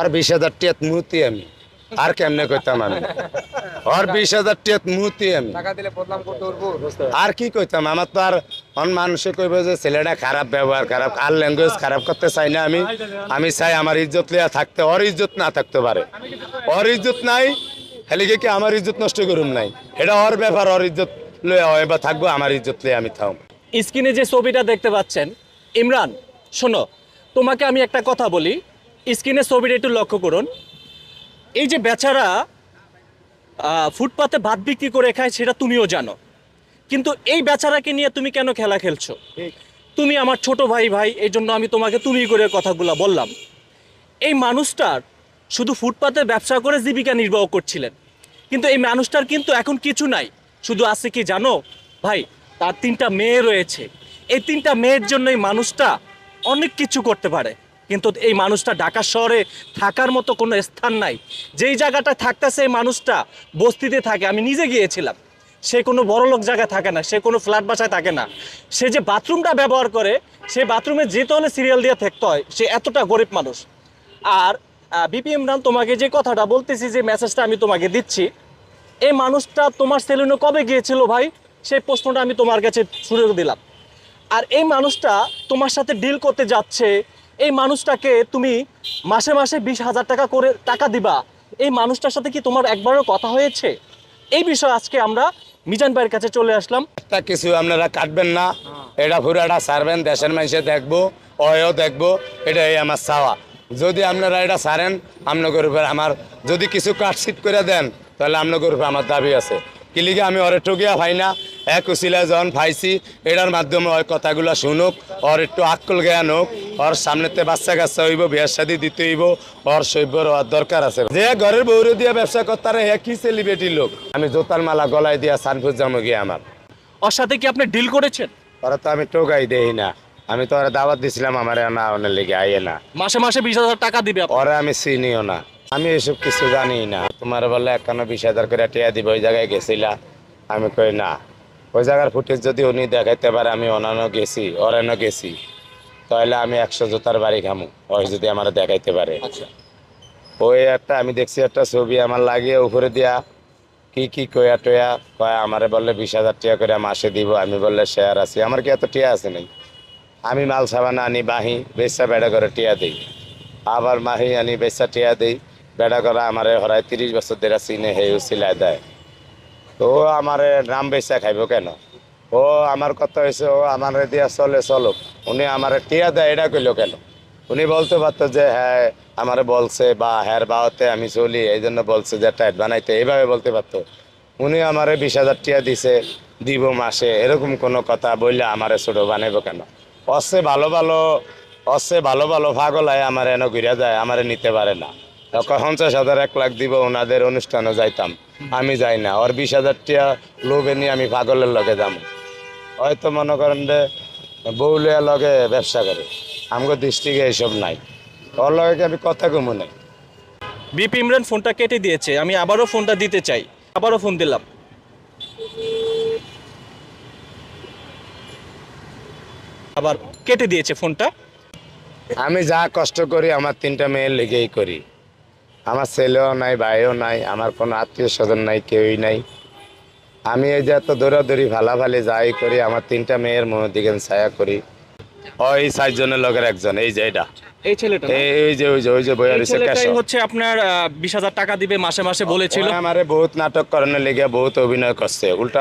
আর 20,000 টিয়াত মুহূর্তে আমি আর কেমনে কইতাম আমি আর 20,000 টিয়াত মুহূর্তে আমি টাকা দিলে বদনাম করতে পারবো আর কি কইতাম আমার তো আর মানুষে কইবে যে ছেলেটা খারাপ ব্যবহার খারাপ আর ল্যাঙ্গুয়েজ খারাপ করতে চাই না আমি চাই আমার ইজ্জত লিয়া থাকতে ওর ইজ্জত না থাকতে পারে ওর ইজ্জত নাই খালি কি আমার ইজ্জত নষ্ট করুম নাই এটা ওর ব্যাপার ওর ইজ্জত লইয়া হয় বা থাকবো আমার ইজ্জত লিয়া আমি থাকব। স্ক্রিনে যে ছবিটা দেখতে পাচ্ছেন ইমরান, শোনো, তোমাকে আমি একটা কথা বলি, স্ক্রিনে ছবিটা একটু লক্ষ্য করুন। এই যে বেচারা ফুটপাতে ভাত বিক্রি করে খায় সেটা তুমিও জানো, কিন্তু এই বেচারাকে নিয়ে তুমি কেন খেলা খেলছো? তুমি আমার ছোট ভাই এই জন্য আমি তোমাকে তুমি করে কথাগুলো বললাম। এই মানুষটার শুধু ফুটপাতে ব্যবসা করে জীবিকা নির্বাহ করছিলেন, কিন্তু এই মানুষটার কিন্তু এখন কিছু নাই, শুধু আছে কি জানো ভাই, তার 3টা মেয়ে রয়েছে। এই 3টা মেয়ের জন্য এই মানুষটা অনেক কিছু করতে পারে, কিন্তু এই মানুষটা ঢাকা শহরে থাকার মতো কোনো স্থান নাই। যেই জায়গাটা থাকতেছে এই মানুষটা বস্তিতে থাকে, আমি নিজে গিয়েছিলাম। সে কোনো বড়লোক জায়গায় থাকে না, সে কোনো ফ্ল্যাট বাসায় থাকে না। সে যে বাথরুমটা ব্যবহার করে, সেই বাথরুমে যেতে হলে সিরিয়াল দিয়ে থাকতে হয়, সে এতটা গরিব মানুষ। আর বিপি ইমরান, তোমাকে যে কথাটা বলতেছি, যে মেসেজটা আমি তোমাকে দিচ্ছি, এই মানুষটা তোমার সেলুনে কবে গিয়েছিল ভাই, সেই প্রশ্নটা আমি তোমার কাছে শুরু দিলাম। আর এই মানুষটা তোমার সাথে ডিল করতে যাচ্ছে, এই মানুষটাকে তুমি মাসে মাসে 20,000 টাকা করে টাকা দিবা, এই মানুষটার সাথে কি তোমার একবারও কথা হয়েছে? এই বিষয়ে আজকে আমরা মিজান ভাইয়ের কাছে চলে আসলাম। একটা কিছু আপনারা কাটবেন না, এটা পুরাটা সারবেন, দেশের মানুষে দেখবো, অয়ও দেখবো, এটাই আমার চাওয়া। যদি আপনারা এটা সারেন, আপনাদের উপর আমার যদি কিছু কাটছিট করে দেন, তাহলে আপনাদের উপর আমার দাবি আছে। কিলিকে আমি ওরে ঠকিয়া পাই না, এক উচিলা যখন পাইছি, এটার মাধ্যমে ওই কথাগুলো শুনুক, ওর একটু আক্কল জ্ঞান হোক, ওর সামনেতে বাচ্চা কাচ্চা হইব, বিয়ার শাদী দিতে হইব, ওর সভ্যর হওয়ার দরকার আছে। যে ঘরের বউরে দিয়ে ব্যবসা করতারে হে কি সেলিব্রিটি লোক, আমি জোতার মালা গলায় দিয়া সানফুজ যাবো গিয়ে আমার। ওর সাথে কি আপনি ডিল করেছেন? ওরা তো আমি টোকাই দেই না, আমি তো ওরা দাওয়াত দিছিলাম আমার না ওনার লেগে আইয়ে না। মাসে মাসে 20,000 টাকা দিবে আপনার? ওরা আমি চিনিও না, আমি এসব কিছু জানি না। তোমার বলে 51-20,000 করে টিয়া দিব, ওই জায়গায় গেছিলা? আমি কই না, ওই জায়গার ফুটেজ যদি উনি দেখাইতে পারে আমি অনানো গেছি, অরানো গেছি, তাহলে আমি 100 জোতার বাড়ি খামু, ওই যদি আমার দেখাইতে পারে। আচ্ছা, ওই একটা আমি দেখছি একটা ছবি আমার লাগিয়ে উপরে দিয়া কি কয়া টয়া কয়া, আমারে বললে 20,000 টাকা করে মাসে দিব। আমি বললে শেয়ার আছি, আমার কি এত টিয়া আছে নাই? আমি মাল সাবানা আনি বাহি বেচা বেড়া করে টিয়া দিই, আবার মাহি আনি বেচা টিয়া দিই, বেড়া করা আমারে হরায় 30 বছর ধরে চিনে হেউ সিলাই দেয়। তো আমারে নাম বেচা খাইব কেন? ও আমার কথা হয়েছে, ও আমার দিয়া চলে চলুক, উনি আমার টিয়া দেয় এটা কইল কেন? উনি বলতে পারতো যে হ্যাঁ আমারে বলছে, বা হ্যার বাওতে আমি চলি এই জন্য বলছে যে টাইট বানাইতে, এইভাবে বলতে পারতো। উনি আমারে 20,000 টিয়া দিছে, দিব মাসে, এরকম কোনো কথা বললে আমারে ছোট বানাইব কেন? অসে ভালো ভালো পাগলায় আমার এনে ঘুরে যায়, আমারে নিতে পারে না। 50,000 1 লাখ দিব, ওনাদের অনুষ্ঠানে যাইতাম, আমি যাই না। ওর 20,000 টিয়া লোভে নিয়ে আমি পাগলের লগে যাবো? হয়তো মনে করেন যে বউলিয়া লগে ব্যবসা করে, আমাকে দৃষ্টিকে এইসব নাই, ওর লগে আমি কথা কমু নাই। বিপি ইমরান ফোনটা কেটে দিয়েছে, আমি আবারও ফোনটা দিতে চাই, আবারও ফোন দিলাম। আবার কেটে দিয়েছে ফোনটা। আমি যা কষ্ট করি আমার 3টা মেয়ের লেগেই করি, আমার ছেলেও নাই, ভাইও নাই, আমার কোনো আত্মীয় স্বজন নাই, কেউই নাই। আমি এই যে এত দৌড়াদৌড়ি ভালাভালি যাই করি, আমার 3টা মেয়ের মনের দিকে ছায়া করি। ওই 4 জনের লগের একজন, এই যে এটা, এই ছেলেটা না? ওই যে বইয়া এই রয়েছে ছেলেটাই ক্যাশো। হচ্ছে আপনার 20,000 টাকা দিবে মাসে মাসে বলেছিল। আমারে বহুত নাটক করানোর লেগে বহুত অভিনয় করছে, উল্টা